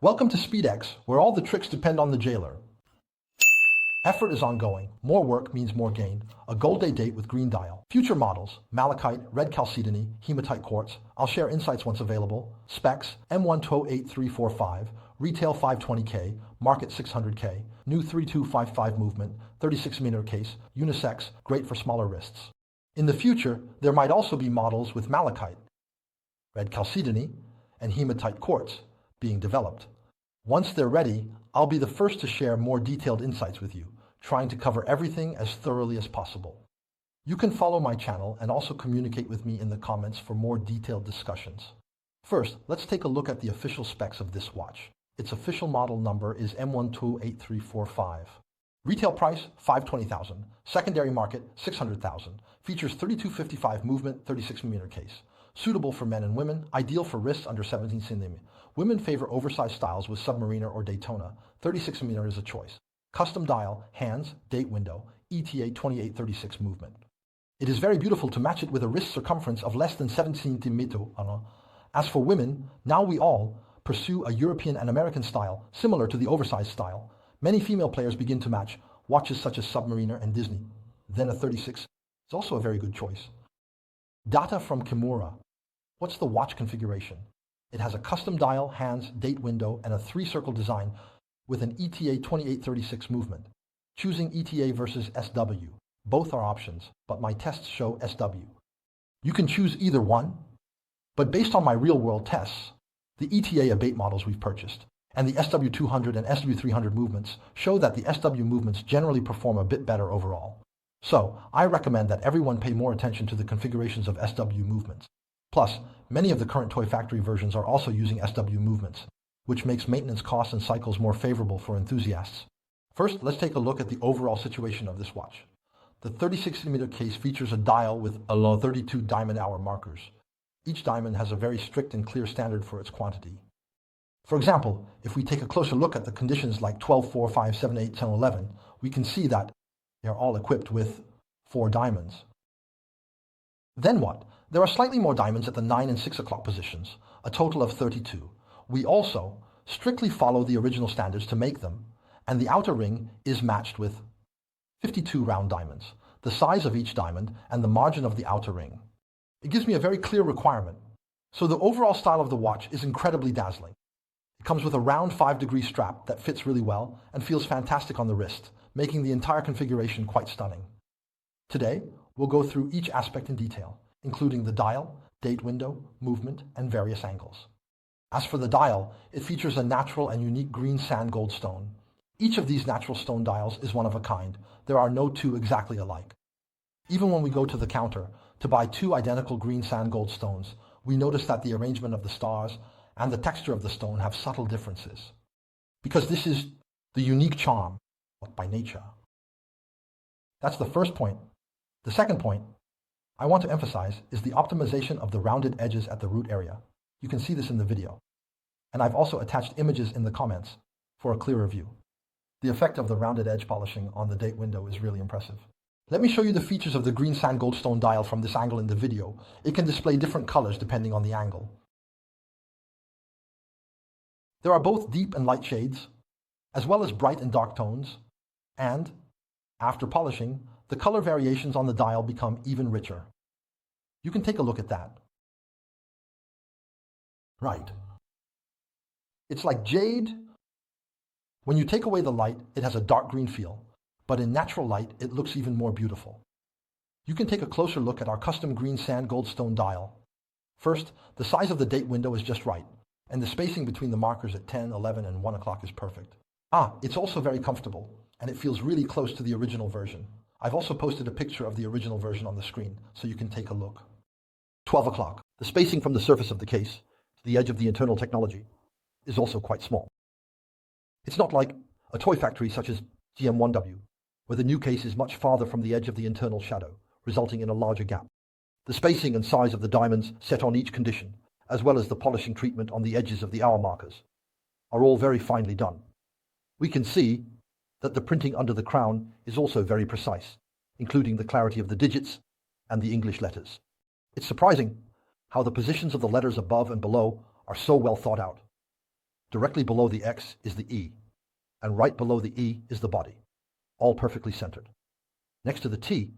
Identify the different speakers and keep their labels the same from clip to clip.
Speaker 1: Welcome to SpeedX, where all the tricks depend on the jailer. Effort is ongoing. More work means more gain. A gold day date with green dial. Future models: malachite, red chalcedony, hematite quartz. I'll share insights once available. Specs: M128345, retail 520K, market 600K, new 3255 movement, 36mm case, unisex, great for smaller wrists. In the future, there might also be models with malachite, red chalcedony, and hematite quartz being developed. Once they're ready, I'll be the first to share more detailed insights with you, trying to cover everything as thoroughly as possible. You can follow my channel and also communicate with me in the comments for more detailed discussions. First, let's take a look at the official specs of this watch. Its official model number is M128345. Retail price, $520,000. Secondary market, $600,000. Features 3255 movement, 36mm case. Suitable for men and women, ideal for wrists under 17 cm. Women favor oversized styles with Submariner or Daytona. 36mm is a choice. Custom dial, hands, date window, ETA 2836 movement. It is very beautiful to match it with a wrist circumference of less than 17 cm. As for women, now we all pursue a European and American style similar to the oversized style. Many female players begin to match watches such as Submariner and Disney. Then a 36 is also a very good choice. Data from Kimura. What's the watch configuration? It has a custom dial, hands, date window, and a 3-circle design with an ETA 2836 movement. Choosing ETA versus SW. Both are options, but my tests show SW. You can choose either one, but based on my real-world tests, the ETA Abate models we've purchased and the SW200 and SW300 movements show that the SW movements generally perform a bit better overall. So, I recommend that everyone pay more attention to the configurations of SW movements. Plus, many of the current toy factory versions are also using SW movements, which makes maintenance costs and cycles more favorable for enthusiasts. First, let's take a look at the overall situation of this watch. The 36mm case features a dial with 32 diamond hour markers. Each diamond has a very strict and clear standard for its quantity. For example, if we take a closer look at the conditions like 12, 4, 5, 7, 8, 10, 11, we can see that they are all equipped with 4 diamonds. Then what? There are slightly more diamonds at the 9 and 6 o'clock positions, a total of 32. We also strictly follow the original standards to make them, and the outer ring is matched with 52 round diamonds, the size of each diamond and the margin of the outer ring. It gives me a very clear requirement. So the overall style of the watch is incredibly dazzling. It comes with a round 5-degree strap that fits really well and feels fantastic on the wrist, making the entire configuration quite stunning. Today, we'll go through each aspect in detail, including the dial, date window, movement, and various angles. As for the dial, it features a natural and unique green sand gold stone. Each of these natural stone dials is one of a kind. There are no two exactly alike. Even when we go to the counter to buy 2 identical green sand gold stones, we notice that the arrangement of the stars and the texture of the stone have subtle differences. Because this is the unique charm by nature. That's the first point. The second point I want to emphasize is the optimization of the rounded edges at the root area. You can see this in the video. And I've also attached images in the comments for a clearer view. The effect of the rounded edge polishing on the date window is really impressive. Let me show you the features of the green sand goldstone dial from this angle in the video. It can display different colors depending on the angle. There are both deep and light shades, as well as bright and dark tones, and, after polishing, the color variations on the dial become even richer. You can take a look at that. Right. It's like jade. When you take away the light, it has a dark green feel, but in natural light, it looks even more beautiful. You can take a closer look at our custom green sand goldstone dial. First, the size of the date window is just right, and the spacing between the markers at 10, 11, and 1 o'clock is perfect. It's also very comfortable, and it feels really close to the original version. I've also posted a picture of the original version on the screen, so you can take a look. 12 o'clock. The spacing from the surface of the case to the edge of the internal technology is also quite small. It's not like a toy factory such as GM1W, where the new case is much farther from the edge of the internal shadow, resulting in a larger gap. The spacing and size of the diamonds set on each condition, as well as the polishing treatment on the edges of the hour markers, are all very finely done. We can see that the printing under the crown is also very precise, including the clarity of the digits and the English letters. It's surprising how the positions of the letters above and below are so well thought out. Directly below the X is the E, and right below the E is the body, all perfectly centered. Next to the T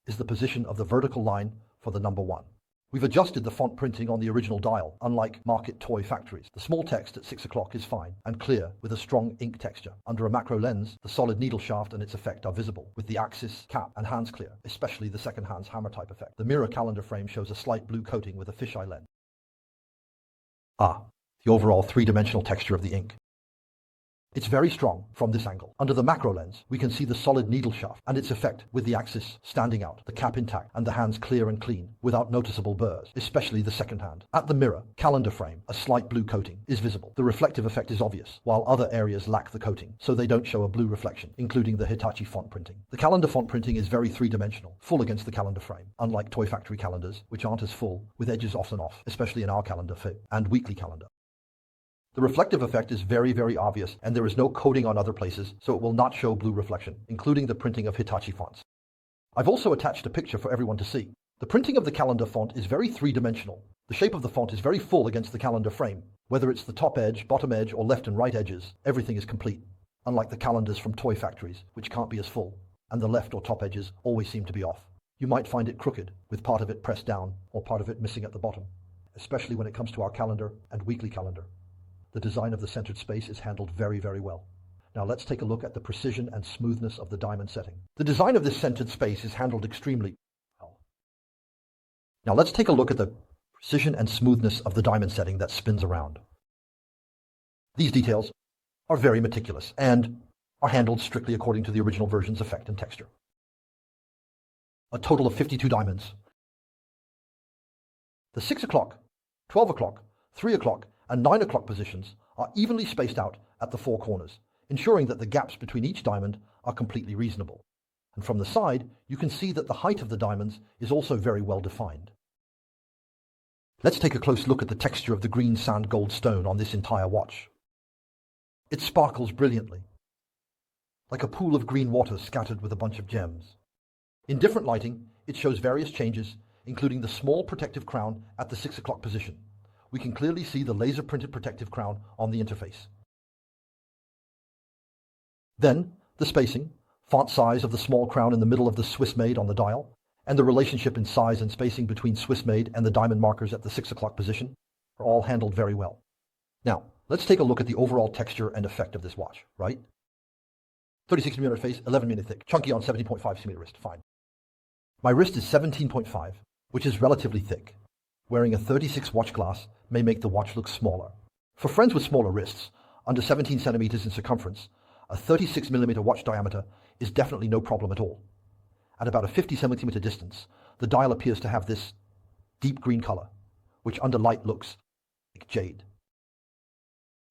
Speaker 1: is the position of the vertical line for the number 1. We've adjusted the font printing on the original dial, unlike market toy factories. The small text at 6 o'clock is fine and clear with a strong ink texture. Under a macro lens, the solid needle shaft and its effect are visible, with the axis, cap, and hands clear, especially the second hand's hammer type effect. The mirror calendar frame shows a slight blue coating with a fisheye lens. The overall three-dimensional texture of the ink. It's very strong from this angle. Under the macro lens, we can see the solid needle shaft and its effect with the axis standing out, the cap intact, and the hands clear and clean without noticeable burrs, especially the second hand. At the mirror calendar frame, a slight blue coating is visible. The reflective effect is obvious, while other areas lack the coating, so they don't show a blue reflection, including the Hitachi font printing. The calendar font printing is very three-dimensional, full against the calendar frame, unlike toy factory calendars, which aren't as full, with edges off and off, especially in our calendar and weekly calendar. The reflective effect is very, very obvious, and there is no coating on other places, so it will not show blue reflection, including the printing of Hitachi fonts. I've also attached a picture for everyone to see. The printing of the calendar font is very three-dimensional. The shape of the font is very full against the calendar frame. Whether it's the top edge, bottom edge, or left and right edges, everything is complete, unlike the calendars from toy factories, which can't be as full, and the left or top edges always seem to be off. You might find it crooked, with part of it pressed down, or part of it missing at the bottom, especially when it comes to our calendar and weekly calendar. The design of the centered space is handled very, very well. Now let's take a look at the precision and smoothness of the diamond setting. The design of this centered space is handled extremely well. Now let's take a look at the precision and smoothness of the diamond setting that spins around. These details are very meticulous and are handled strictly according to the original version's effect and texture. A total of 52 diamonds. The 6 o'clock, 12 o'clock, 3 o'clock, and 9 o'clock positions are evenly spaced out at the 4 corners, ensuring that the gaps between each diamond are completely reasonable. And from the side, you can see that the height of the diamonds is also very well defined. Let's take a close look at the texture of the green sand gold stone on this entire watch. It sparkles brilliantly, like a pool of green water scattered with a bunch of gems. In different lighting, it shows various changes, including the small protective crown at the 6 o'clock position. We can clearly see the laser-printed protective crown on the interface. Then, the spacing, font size of the small crown in the middle of the Swiss made on the dial, and the relationship in size and spacing between Swiss made and the diamond markers at the 6 o'clock position are all handled very well. Now, let's take a look at the overall texture and effect of this watch, right? 36mm face, 11mm thick, chunky on 17.5cm wrist, fine. My wrist is 17.5, which is relatively thick. Wearing a 36 watch glass may make the watch look smaller. For friends with smaller wrists, under 17 centimeters in circumference, a 36mm watch diameter is definitely no problem at all. At about a 50 centimeter distance, the dial appears to have this deep green color, which under light looks like jade.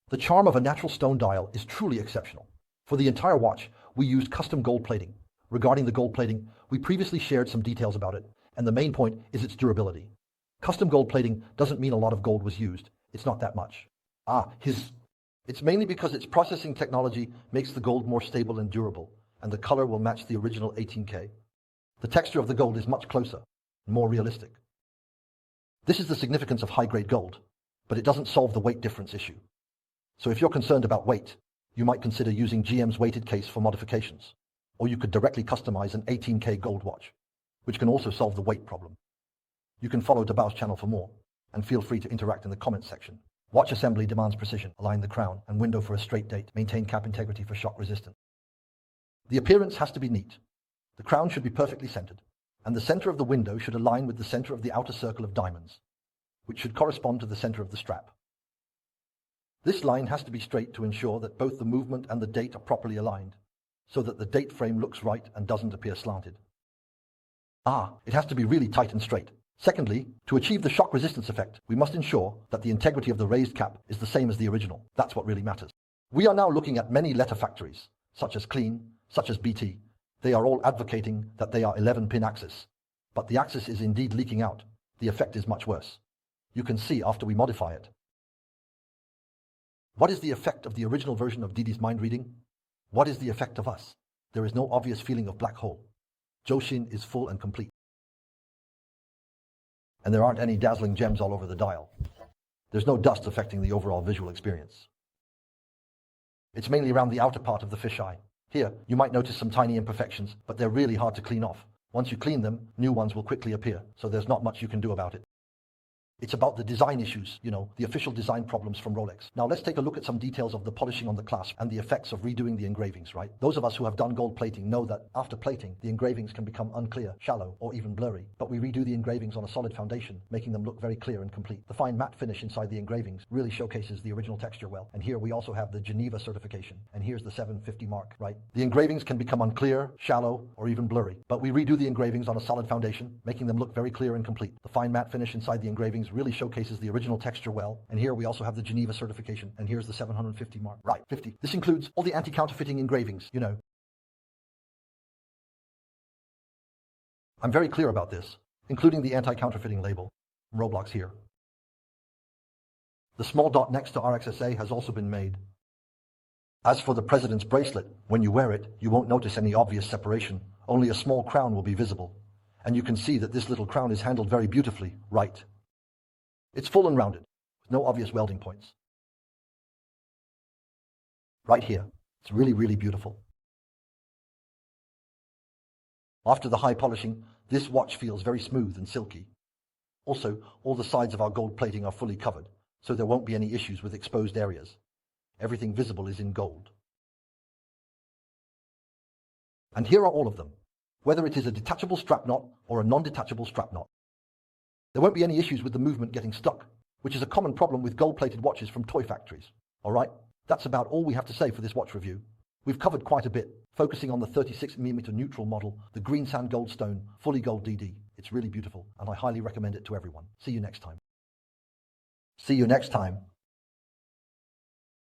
Speaker 1: The charm of a natural stone dial is truly exceptional. For the entire watch, we used custom gold plating. Regarding the gold plating, we previously shared some details about it, and the main point is its durability. Custom gold plating doesn't mean a lot of gold was used. It's not that much. It's mainly because its processing technology makes the gold more stable and durable, and the color will match the original 18K. The texture of the gold is much closer and more realistic. This is the significance of high-grade gold, but it doesn't solve the weight difference issue. So if you're concerned about weight, you might consider using GM's weighted case for modifications, or you could directly customize an 18K gold watch, which can also solve the weight problem. You can follow Dabao's channel for more, and feel free to interact in the comments section. Watch assembly demands precision. Align the crown and window for a straight date. Maintain cap integrity for shock resistance. The appearance has to be neat. The crown should be perfectly centered, and the center of the window should align with the center of the outer circle of diamonds, which should correspond to the center of the strap. This line has to be straight to ensure that both the movement and the date are properly aligned, so that the date frame looks right and doesn't appear slanted. It has to be really tight and straight. Secondly, to achieve the shock resistance effect, we must ensure that the integrity of the raised cap is the same as the original. That's what really matters. We are now looking at many letter factories, such as Clean, such as BT. They are all advocating that they are 11-pin axis, but the axis is indeed leaking out. The effect is much worse. You can see after we modify it. What is the effect of the original version of Didi's mind reading? What is the effect of us? There is no obvious feeling of black hole. Joshin is full and complete. And there aren't any dazzling gems all over the dial. There's no dust affecting the overall visual experience. It's mainly around the outer part of the fisheye. Here, you might notice some tiny imperfections, but they're really hard to clean off. Once you clean them, new ones will quickly appear, so there's not much you can do about it. It's about the design issues, the official design problems from Rolex. Now let's take a look at some details of the polishing on the clasp and the effects of redoing the engravings, right? Those of us who have done gold plating know that after plating, the engravings can become unclear, shallow, or even blurry. But we redo the engravings on a solid foundation, making them look very clear and complete. The fine matte finish inside the engravings really showcases the original texture well. And here we also have the Geneva certification. And here's the 750 mark, right? The engravings can become unclear, shallow, or even blurry. But we redo the engravings on a solid foundation, making them look very clear and complete. The fine matte finish inside the engravings really showcases the original texture well, and here we also have the Geneva certification, and here's the 750 mark. Right, 50. This includes all the anti-counterfeiting engravings, I'm very clear about this, including the anti-counterfeiting label, Roblox here. The small dot next to RXSA has also been made. As for the president's bracelet, when you wear it, you won't notice any obvious separation. Only a small crown will be visible. And you can see that this little crown is handled very beautifully, right? It's full and rounded, with no obvious welding points. Right here. It's really, really beautiful. After the high polishing, this watch feels very smooth and silky. Also, all the sides of our gold plating are fully covered, so there won't be any issues with exposed areas. Everything visible is in gold. And here are all of them, whether it is a detachable strap knot or a non-detachable strap knot. There won't be any issues with the movement getting stuck, which is a common problem with gold-plated watches from toy factories. Alright, that's about all we have to say for this watch review. We've covered quite a bit, focusing on the 36mm neutral model, the green sand gold stone, fully gold DD. It's really beautiful, and I highly recommend it to everyone. See you next time. See you next time.